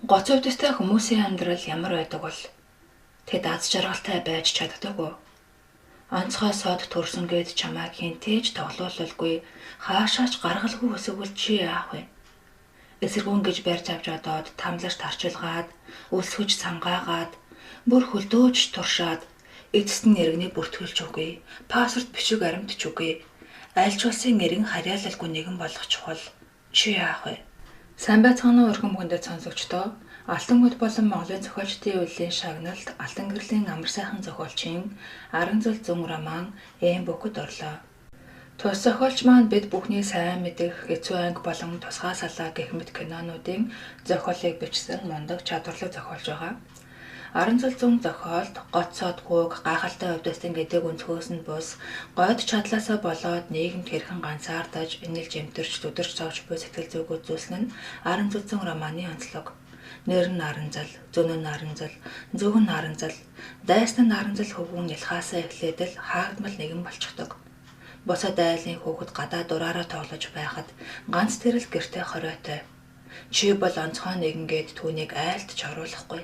Гоц өвдөстэй хүмүүсийн амьдрал ямар байдаг бол тэд аз жаргалтай байж чаддаггүй. Онцгой сод төрсөн гээд чамайг хинтээж тоглоулалгүй хаашаач гаргалгүй өсөвөл чи яах вэ? Эсэргүүн гэж барьж авч одоод тамлаж тарчилгаад, өсгөж сангаагаад, бүр хөлдөөж туршаад, эцэст нь иргэний бүртгүүлж үгүй, пассворд бичиг аримтч үгүй, аль ч улсын иргэн харьяалалгүй нэгэн болох чухал. Чи яах вэ? Сайн байцгаана уу өргөн мөндөд сонсогчдоо. Алтан гүд болон Монголын зохиолчдын үеийн шагналд Алтан гэрлийн амар сайхан зохиолчийн Аран зул зүүн роман Эм бүхэд орлоо. Тус зохиолч маань бид бүхний сайн мэдэх эцүү анги болон тусгай салаа гэх мэт кинонуудын зохиолыг бичсэн мундаг чадварлаг зохиолч байгаа. Аран зул зүүн зохиолд гоц сод гууг гайхалтай өвдөстөн гэдэг өнцгөөс нь бус гойд чадлаасаа болоод нийгэмд хэрхэн ганцаардаж инэл жимтэрч өдөрч зовж буй сэтгэл зүг үзүүлсэн нь Аран зул зүүн романы онцлог. Нэр нь Аранзал, зүүн нь Аранзал, зөв нь Аранзал, дайсан нь Аранзал хөвгүүн ялхаасаа эхлээд л хаагдмал нэгэн болчихдог. Босоо дайлын хүүхэд гадаа дураараа тоглож байхад ганц тэрэл гэртээ хоройтой. Чи бол онцгой нэгэнгээд түүнийг айлтж оруулахгүй.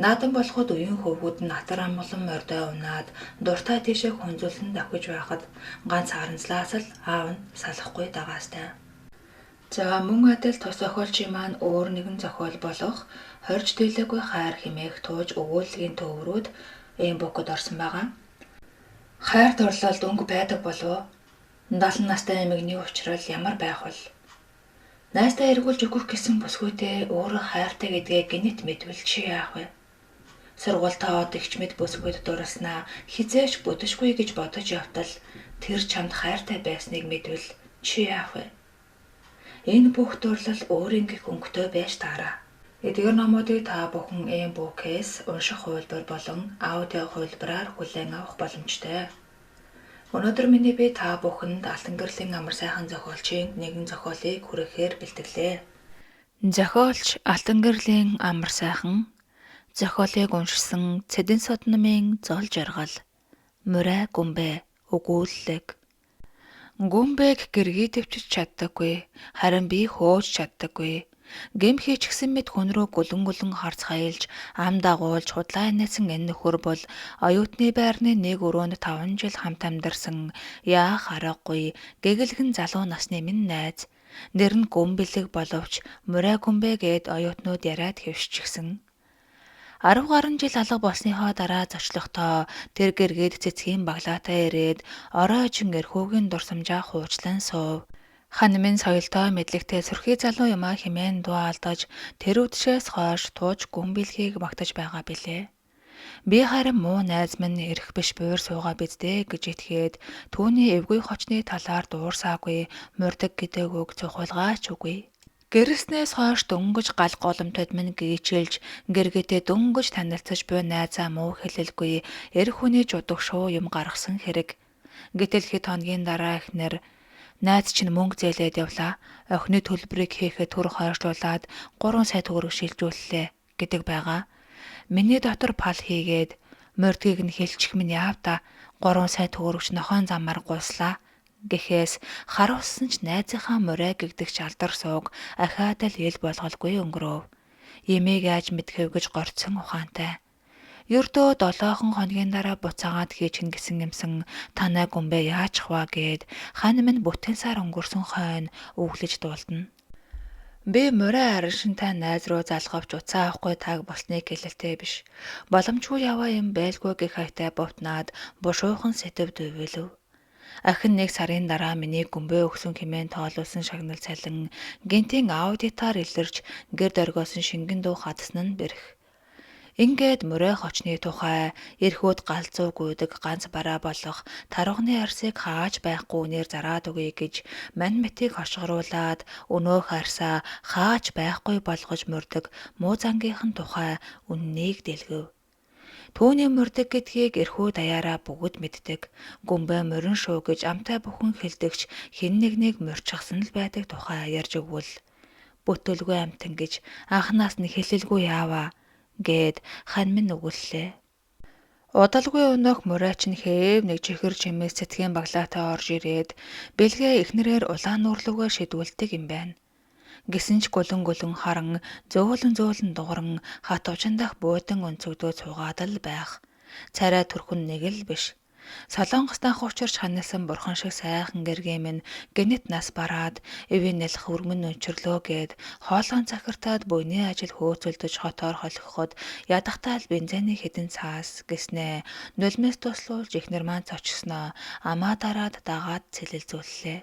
Наадан болоход үеийн хөвгүүд нь атар амгалан мордой унаад дуртай тийшээ хүнзүүлэн давхиж байхад ганц Аранзлаас л аав нь салахгүй дагаастай. За мөн адил тус зохиолчийн маань өөр нэгэн зохиол болох хорж дийлээгүй хайр хэмээх тууж өгүүлгийн төврүүд Эм бүхэд орсон байгаа. Хайр дурлалд өнгө байдаг болов 70 настай эмэгний уучрал ямар байх вэ? Найстаа эргүүлж өгөх гэсэн бүсгүйтэй өөрөө хайртай гэдгээ гинэт мэдвэл чи яах вэ? Сургуультаа од игч мэд бүсгүйд дурласнаа хизээч бүдэшгүй гэж бодож явтал тэр чамд хайртай байсныг мэдвэл чи яах вэ? Энэ бүх дурлал өөрийнхөө өнгөтэй байж таараа. Эдгээр номуудыг та бүхэн Эм бүхээс унших хувилбар болон аудио хувилбараар хүлээн авах боломжтой. Өнөөдөр миний би та бүхэнд Алтан гэрлийн амар сайхан зохиолчийн нэгэн зохиолыг хүргэхээр бэлтгэлээ. Зохиолч Алтан гэрлийн амар сайхан зохиолыг уншсан Цэдэн сод намын зол жаргал Мурай Гүмбэ өгүүлэлэг. Гүмбэг гэргий төвчж чаддаггүй, харин би хөөж чаддаггүй. Гэм хийчихсэн мэт хүн рүү гүлэн харц хаялж, ам дагуулж худлаа инээсэн энэ нөхөр бол оюутны байрны нэг өрөөнд 5 жил хамт амьдарсан яах аргагүй гэгэлгэн залуу насны минь найз. Нэр нь Гүмбэлэг боловч Мурай Гүмбэ гээд оюутнууд яриад хэвшчихсэн. 10 гаруй жил алга болсныхоо дараа зочлохдоо тэр гэргээд цэцгийн баглаатай ирээд оройжин эрхүүгийн дурсамжаа хуужлан суув. Ханамын соёлтой мэдлэгтэй сүрхий залуу юмаа хэмээн дуу алдаж тэр үдшээс хойш тууж Гүмбэлгийг магтаж байгаа билээ. Би харин муу найз минь эрх биш буур суугаа биздээ гэж итгээд түүний эвгүй хочны талаар дуурсаагүй мурдаг гэдэг үг цохолгаач үгүй. Гэрснээс хойш дөнгөж гал голомтод минь гүйчилж гэргээтэй дөнгөж танилцаж буй найзаа муу хэлэлгүй эрх хүний жудаг шуу юм гаргасан хэрэг. Гэтэл хэд хоногийн дараа ихнэр найз чинь мөнгө зээлээд явлаа. Охины төлбөрийг хийхэд төр хойшлуулад 3 сая төгрөг шилжүүллээ гэдэг байгаа. Миний дотор пал хийгээд мордгийг нь хэлчих минь яав та 3 сая төгрөгч нохойн замаар гуйслаа. Гэхээс харуулсан ч найзынхаа Мурай гэгдэгч алдар сууг ахаад л ил болголгүй өнгөрөв. Ямиг яаж мэдхэв гэж горцсон ухаантай. Ердөө 7 хоногийн дараа буцаагаад хийчихнэ гэсэн юмсан танай Гүмбэ яачих вэ гээд хань минь бүтэн сар өнгөрсөн хойно өглөж дуулдана. Би Мурай аршинтай найз руу залгавч уцаа авахгүй таг болсныг хэлэлтэй биш. Боломжгүй яваа юм байлгүй гэх хайтай бовтнаад бушуухан сэтэв дөвөлөв. Ахин 1 сарын дараа миний Гүмбэ өгсөн хэмээн тоолуулсан шагнал цалин гинтийн аудитаар илэрч гэр дөргөөсөн шингэн дуу хадсан нь бэрх. Ингээд Мурай хочны тухай эрхүүд галзуу гүйдэг ганц бараа болох тарганы арсыг хааж байхгүй үнээр зараад өгье гэж мань мэтийг хошгоруулад өнөөх арсаа хааж байхгүй болгож мөрдөг муу зангийнхан тухай үннийг дэлгэв. Түүний мөрдөг гэдгийг эрхүү даяараа бүгд мэддэг. Гүмбэ морин шүү гэж амтай бүхэн хэлдэгч хэн нэгнийг морчихсан л байдаг тухай ярьж өгвөл бүтэлгүй амтан гэж анханаас нь хэлэлгүй яаваа гээд хань минь өгүүллээ. Удалгүй өнөөх Мурай чинь хээв нэг чихэр чимээс цэцгийн баглаатай орж ирээд бэлгээ эхнэрээр улаан нуурлуугаа шидүүлдэг юм байна. Гэсэн ч гүлэн харан зөөлөн дууран хат ужин дах буудан өнцөгдөө цугаад л байх. Царай түрхэн нэг л биш. Солонгос данх учирч ханасан бурхан шиг сайхан гэргээ минь гинэт нас бараад эвийн нэлх өргөн өнчрлөө гэд хоолойн захиртаад буйны ажил хөөцөлдөж хотоор холиход ядахтаа л бензиний хэдэн цаас гэснээ нулимс туслуулж ихнэр маань цочгсноо амаа дараад дагаад цэлэлзүүллээ.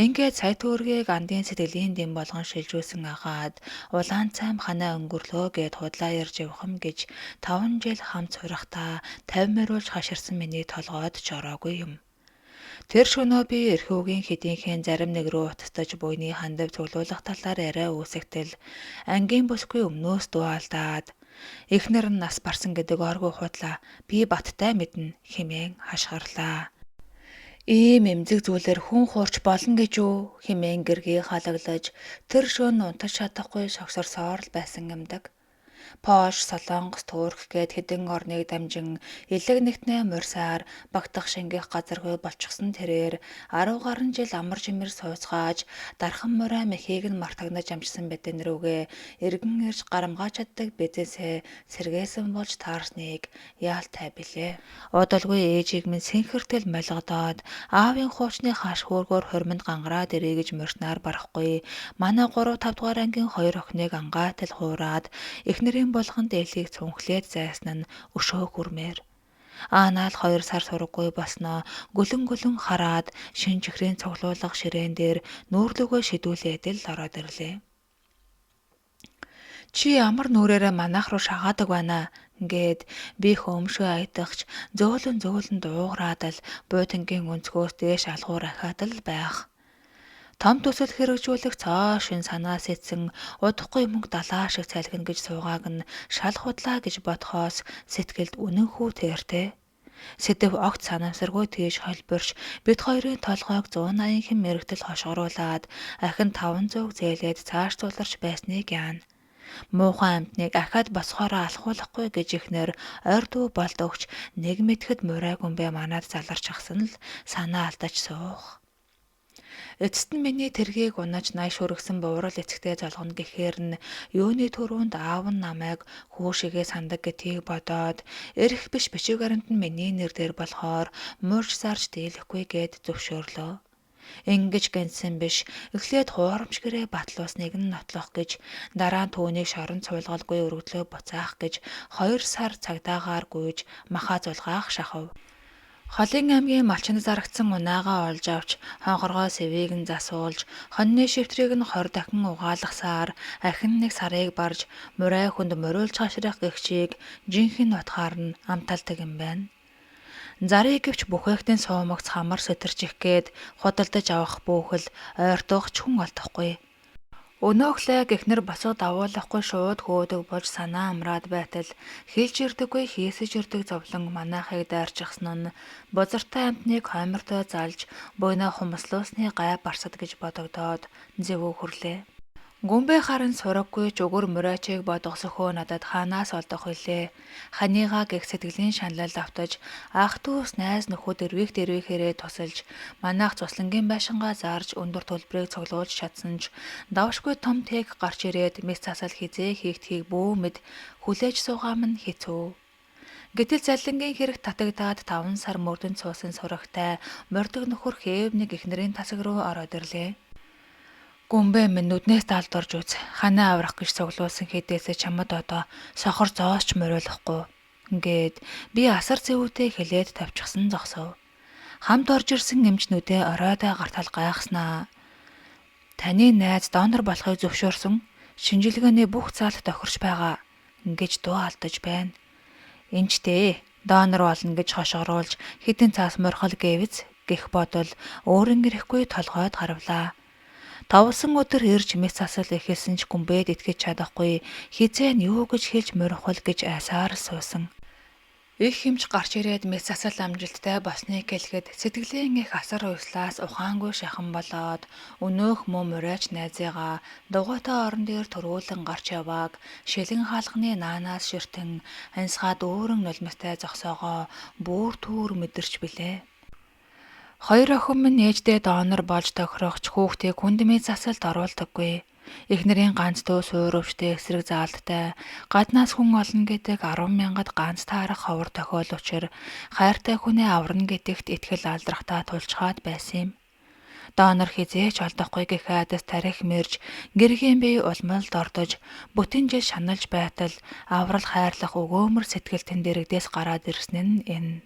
Ингээд сая төгрөгийг андын сэтгэлийн дэм болгон шилжүүлсэн агаад улаан цайм ханаа өнгөрлөө гэд худлаа ярьж явхам гэж 5 жил хамт сурахтаа 50 мөрүүлж хаширсан миний толгойд ч ороогүй юм. Тэр шөнөө би эрхүүгийн хэдийнхэн зарим нэг рүү утастаж буйны хандав цуглуулах талаар яриа үүсэгтэл ангийн бүсгүй өмнөөс дуалдаад эхнэр нь нас барсан гэдэг оргүй худлаа би баттай мэднэ хэмээн хашгирлаа. Ийм эмзэг зүйлээр хүн хуурч болно гэж үү хэмээн гэргий халаглаж тэр шөнө унтаж чадахгүй шогсорсоор л байсан юмдаг. Польш, Солонгос, Турк гээд хэдэн орныг дамжин элэг нэгтнээ морьсаар багтах шингэх газаргүй болчихсон тэрээр 10 гаруй жил амар жимэр сууцгааж дархан морой мэхийг нь мартагнаж амжсан бидэн рүүгээ эргэн ирж гарамгааж чаддаг бизнесээ сэргээсэн болж таарсныг яалтай билээ. Удалгүй ээжийг минь сэнхэртэл молгодоод аавын хуучны хаш хөөргөөр хормонд гангараад ирээ гэж морьснаар барахгүй манай 3 5 дугаар ангийн 2 охиныг ангаатал хуураад эхнэрийн болгон дээлхийг цүнхлээд зайсан нь өшөө хүрмээр. Анаал 2 сар сураггүй болсноо гүлэн хараад шин чихрийн цуглуулга ширээн дээр нүүрлөгөө шидүүлээд л ороод ирлээ. Чи ямар нүрээрээ манайх руу шагаадаг байна гэд би хөмшөө аядагч зөөлөн дуугараад л буудангийн өнцгөөс дээш алгуур ахаад л байх. Том төсөл хэрэгжүүлэх цоо шин санаа сэтсэн удахгүй мөнгө далаа шиг цалгина гэж суугааг нь шал худлаа гэж бодхоос сэтгэлд үнэнхүү тэртэй. Сэдэв огт санамсаргүй тийш холбирч бид хоёрын толгойг 180 хэм мэрэгтэл хошгоруулад ахин 500 зээлээд цааш туларч байсныг яана. Муухай амтныг ахаад босхоороо алхуулахгүй гэж ихнэр ойр дүү болдогч нэг мэтгэд мурай гүнбэ манад заларч ахсан л санаа алдаж суух. Эцэст нь миний тэргийг унаж най шүргсэн буурал эцэгтэй золгоно гэхээр нь юуны төрөнд аав нь намайг хүүшигээ сандаг гэдгийг бодоод эрх биш бичиг баримт нь миний нэр дээр болохоор муурж сарж дийлэхгүй гэд зөвшөөрлөө. Ингэж гэнсэн биш эхлээд хуурамч гэрээ батлуусныг нь нотлох гэж дараа нь түүнийг шорон цуулгалгүй өргөдлөө буцаах гэж 2 сар цагдаагаар гүйж махаа зулгаах шахав. Холын аймгийн малчинд зарагдсан унаагаа олж авч хонхоргоо сэвийг нь засуулж хоньны шивтрийг нь 20 дахин угаалгасаар ахин 1 сарыг барж мурай хүнд мориулж хашрах гэгчийг жинхэнэ утгаар нь амталдаг юм байна. Зарыг гэвч бүхээгтэн суумагц хамар сэтэрчих гээд худалдаж авах бүхэл ойртуух ч хүн олдохгүй. Өнөөхлөө гихнэр босоод авуулахгүй шууд хөөдөг болж санаа амраад байтал хэлж ирдэггүй хийсэж ирдэг зовлон манайхыг дайрчихсан нь бузартай амтныг хоймортой залж буйнаа хумслуусны гай барсад гэж бодогдоод зэвүү хүрлээ. Гүнбэ харин сураггүй ч өгөр мурайчийг бодгосөхөө надад хаанаас олдох вүлээ. Ханыгаа гэх сэтгэлийн шаналл автаж ах дүүс найз нөхөд дэрвихээрээ тусалж манайх цуслангийн байшингаа зарж өндөр төлбөрийг цуглуулж чадсан ч давшгүй том тэг гарч ирээд мэс засал хизээ хийгдхийг бүү мэд хүлээж суугаа минь хэцүү. Гэтэл заллингийн хэрэг татагдаад 5 сар мөрдөн цуусан сурагтай мордог нөхөр хээв нэг эхнэрийн тасаг руу ороод ирлээ. Гүнбэ минь нүднээс далдурж үз. Ханаа аврах гэж цуглуулсан хэдээсээ чамд одоо сохор зоосч мориулахгүй. Ингээд би асар зэвүүтэй хэлээд тавьчихсан зогсов. Хамт орж ирсэн эмчнүүдээ оройдоо гартал гайхснаа. Таны найз донор болохыг зөвшөөрсөн. Шинжилгээний бүх заалт тохирч байгаа. Ингэж дуу алдаж байна. Энчтэй донор болно гэж хошгоруулж хэдэн цаас морхол гэвэз гэх бодол өөрийн ирэхгүй толгойд гарвлаа. Тавсан өдөр ирж мэс засал эхэлсэн ч гүнбэд итгэж чадахгүй хизээ нь юу гэж хэлж морихвол гэж айсаар суусан. Их хэмж гарч ирээд мэс засал амжилттай босныг хэлэхэд сэтгэлийн их асар уйслаас ухаангүй шахан болоод өнөөх муу мурайч найзыгаа дугуйтай орон дээр төрүүлэн гарч явааг шилэн хаалганы наанаас ширтэн ансгаад өөрөн нулимстай зогсоогоо бүр түүр мэдэрч билээ. 2 охин минь ээждээ донор болж тохирохч хүүхдийг хүндмийн засалд оруулдаггүй. Эхнэрийн ганц дөө суурвчтэй эсрэг заалттай гаднаас хүн олно гэдэг 10,000-ад ганц таарах ховор тохиол учир хайртай хүнээ аварна гэдэгт итгэл алдрахтаа тулчгаад байсан юм. Доонор хизээч олдохгүй гэх айдас тарих мэрж гэргийн бие улмалд ордож бүтэн жил шаналж байтал аврал хайрлах өгөөмөр сэтгэлтэн дэрэгдээс гараад ирсэн нь энэ.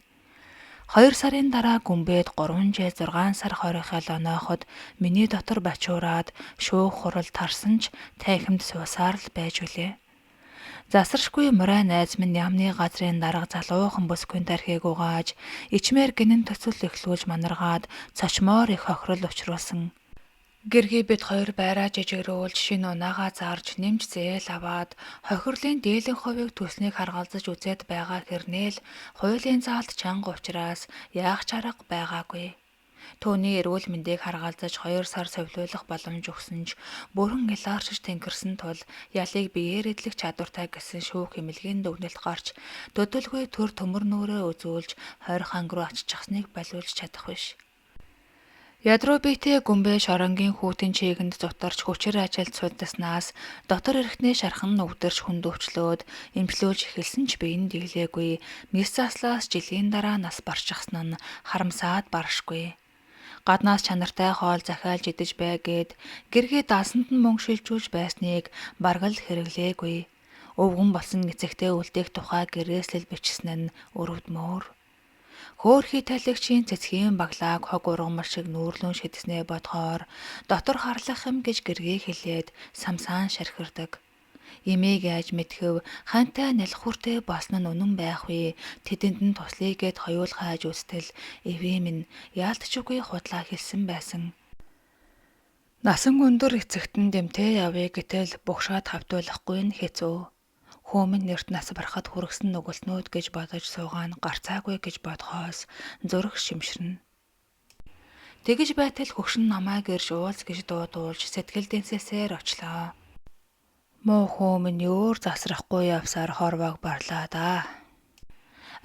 2 сарын дараа гүмбээд 3 жил 6 сар хорихол онооход миний дотор бачуураад шүүх хурал тарсан ч тайхимд суусаар л байж үлээ. Засаршгүй мурай найз минь ямны газрын дарга залуухан бүсгүйн тархийг угааж, ичмээр гинэн төсөл эхлүүлж манаргаад цочмоор их хохирол учруулсан. Гэргий бид хоёр байраа жижигрүүлж шинэ унаагаа зарж нэмж зээл аваад хохирлын дийлэн хувийг төснийг харгалзаж үзээд байгаа хэрнээл хуулийн заалт чанга учраас яах ч арга байгаагүй. Төвний эрүүл мэндийг харгалзаж 2 сар совилуулах боломж өгсөн ч бүрэн илаарчж тэнгэрсэн тул ялыг биеэр эдлэх чадвартай гэсэн шүүх хэмэлгийн дүгнэлт гарч төдөлгүй төр төмөр нүрээ үзүүлж 20 ханг руу аччихсныг болиулж чадах биш. Ядруу биетэй гүмбэ шоронгийн хүүтэн чийгэнд зутарч хүчээр ажилд сулдаснаас дотор эрхтний шархан өвдөрч хүндөвчлөөд эмчлүүлж эхэлсэн ч би энэ диглээгүй. Мис заслаас жилийн дараа нас барчихсан нь харамсаад баршгүй. Гаднаас чанартай хоол захиалж идэж бай гэд гэргээ даасанд нь мөнгө шилжүүлж байсныг бараг л хэрэглээгүй. Өвгөн болсон эцэгтэй үлдээх тухай гэрээслэл бичсэн нь өрөвдмөр. Хөөхий талигчийн цэцгийн баглааг хог ургамал шиг нүүрлэн шидэснээ бодохоор дотор харлах юм гэж гэргээ хэлээд самсаан шархирдаг. Имийг яаж мэдхэв хантай нэлхүртэй болсон нь үнэн байх вэ? Тэдэнд нь туслая гэд хоёул хайж үзтэл эвээ минь яалтчгүй худлаа хэлсэн байсан. Насан өндөр эцэгтэн дэмтэй явъя гэтэл бухшаад хавдуулахгүй нь хэцүү. Хөөмөн нэрт нас барахад хүргэсэн нүгэлтнүүд гэж бодож суугаа нь гарцаагүй гэж бодхоос зүрх шимширнэ. Тэгж байтал хөгшин намайг ирж уулз гэж дуудуулж сэтгэл дэнсэсээр очлоо. Муу хөөмөн өөр засрахгүй явсаар хорвоог барлаа да.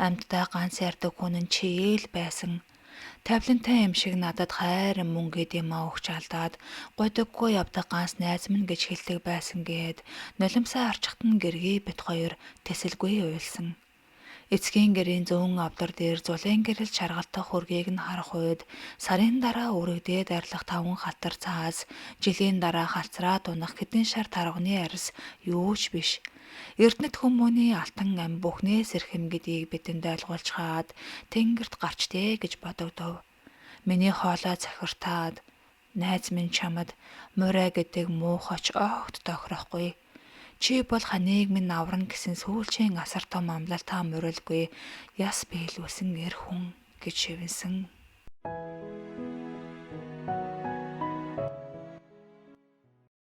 Амьтдаа ганц ярддаг хүн нь чи л байсан. Тавлинтай юм шиг надад хайр мөнгө гэдэм өгч алдаад годоггүй явдаг ганц найз минь гэж хэлдэг байсан гээд нулимсаа арчхад нь гэргий бит хоёр тэсэлгүй уйлсан. Эцгийн гэрийн зүүн авдар дээр зулын гэрэл чаргалдах хөргийг нь харах үед сарын дараа өргөдөөд арилах 5 хатар цаас жилийн дараа халцраад унах хэдэн шар тарганы арьс юу ч биш. Эрдэнэт хүмүүний алтан ам бүхнээс ирхэм гэдгийг бидэнд ойлгуулчаад тэнгэрт гарчтэй гэж бодогдов. Миний хоолой захиртаад найз минь чамд мурай гэдэг муухач огт тохирохгүй. Чи бол ханыг минь аварна гэсэн сүүлчийн асар том амлалтаа морилгүй яс биелүүлсэн эр хүн гэж шивнэсэн.